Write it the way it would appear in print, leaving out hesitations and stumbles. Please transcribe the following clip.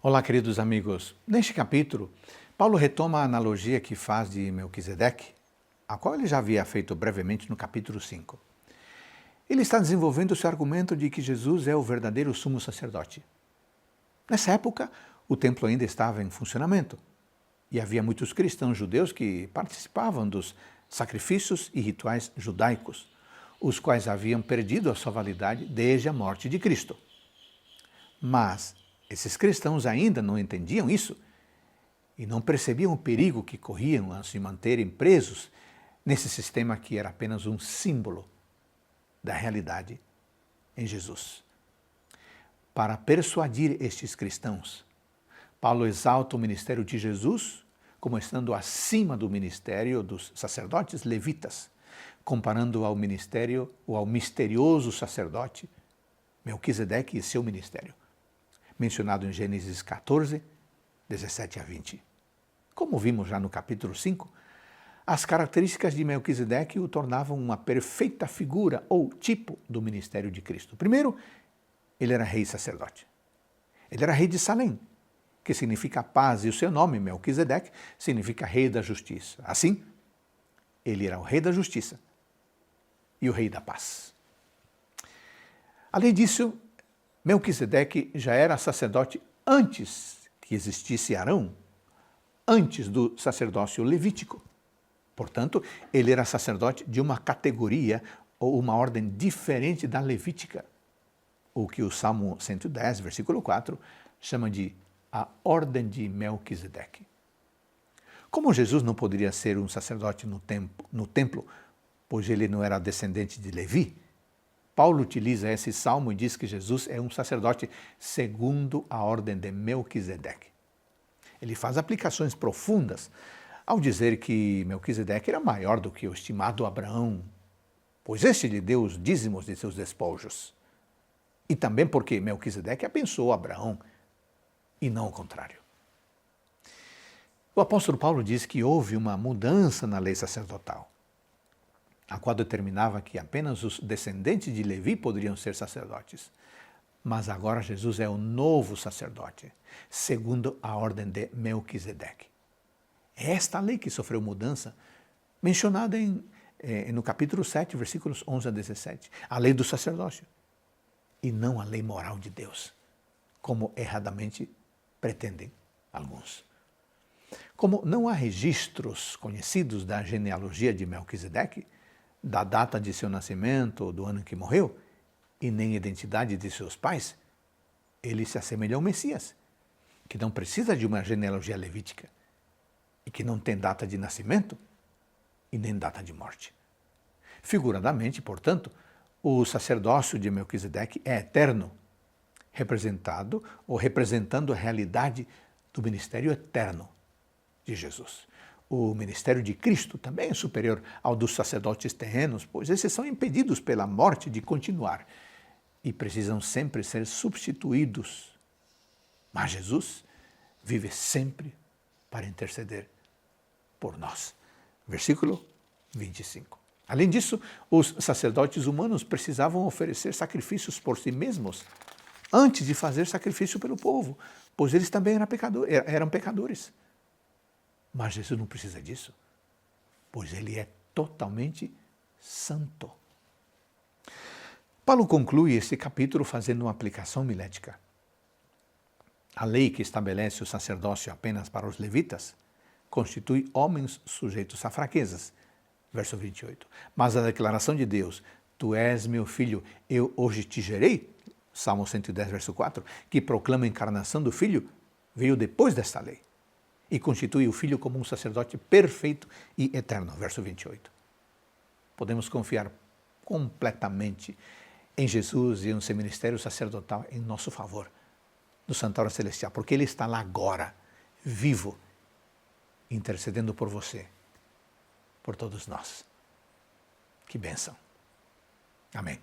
Olá, queridos amigos. Neste capítulo, Paulo retoma a analogia que faz de Melquisedeque, a qual ele já havia feito brevemente no capítulo 5. Ele está desenvolvendo o seu argumento de que Jesus é o verdadeiro sumo sacerdote. Nessa época, o templo ainda estava em funcionamento e havia muitos cristãos judeus que participavam dos sacrifícios e rituais judaicos, os quais haviam perdido a sua validade desde a morte de Cristo. Mas esses cristãos ainda não entendiam isso e não percebiam o perigo que corriam a se manterem presos nesse sistema que era apenas um símbolo da realidade em Jesus. Para persuadir estes cristãos, Paulo exalta o ministério de Jesus como estando acima do ministério dos sacerdotes levitas, comparando ao ministério ou ao misterioso sacerdote Melquisedeque e seu ministério, mencionado em Gênesis 14, 17 a 20. Como vimos já no capítulo 5, as características de Melquisedeque o tornavam uma perfeita figura ou tipo do ministério de Cristo. Primeiro, ele era rei sacerdote. Ele era rei de Salém, que significa paz, e o seu nome, Melquisedeque, significa rei da justiça. Assim, ele era o rei da justiça e o rei da paz. Além disso, Melquisedeque já era sacerdote antes que existisse Arão, antes do sacerdócio levítico. Portanto, ele era sacerdote de uma categoria ou uma ordem diferente da levítica, o que o Salmo 110, versículo 4, chama de a ordem de Melquisedeque. Como Jesus não poderia ser um sacerdote no templo, pois ele não era descendente de Levi, Paulo utiliza esse salmo e diz que Jesus é um sacerdote segundo a ordem de Melquisedeque. Ele faz aplicações profundas ao dizer que Melquisedeque era maior do que o estimado Abraão, pois este lhe deu os dízimos de seus despojos. E também porque Melquisedeque abençoou Abraão, e não o contrário. O apóstolo Paulo diz que houve uma mudança na lei sacerdotal, a qual determinava que apenas os descendentes de Levi poderiam ser sacerdotes. Mas agora Jesus é o novo sacerdote, segundo a ordem de Melquisedeque. É esta lei que sofreu mudança, mencionada no capítulo 7, versículos 11 a 17, a lei do sacerdócio, e não a lei moral de Deus, como erradamente pretendem alguns. Como não há registros conhecidos da genealogia de Melquisedeque, da data de seu nascimento ou do ano em que morreu, e nem identidade de seus pais, ele se assemelha ao Messias, que não precisa de uma genealogia levítica e que não tem data de nascimento e nem data de morte. Figuradamente, portanto, o sacerdócio de Melquisedeque é eterno, representando a realidade do ministério eterno de Jesus. O ministério de Cristo também é superior ao dos sacerdotes terrenos, pois esses são impedidos pela morte de continuar e precisam sempre ser substituídos. Mas Jesus vive sempre para interceder por nós. Versículo 25. Além disso, os sacerdotes humanos precisavam oferecer sacrifícios por si mesmos antes de fazer sacrifício pelo povo, pois eles também eram pecadores. Mas Jesus não precisa disso, pois ele é totalmente santo. Paulo conclui este capítulo fazendo uma aplicação milética. A lei que estabelece o sacerdócio apenas para os levitas constitui homens sujeitos a fraquezas. Verso 28. Mas a declaração de Deus, tu és meu filho, eu hoje te gerei, Salmo 110, verso 4, que proclama a encarnação do Filho, veio depois desta lei e constitui o Filho como um sacerdote perfeito e eterno. Verso 28. Podemos confiar completamente em Jesus e em seu ministério sacerdotal em nosso favor, no Santuário Celestial, porque Ele está lá agora, vivo, intercedendo por você, por todos nós. Que bênção. Amém.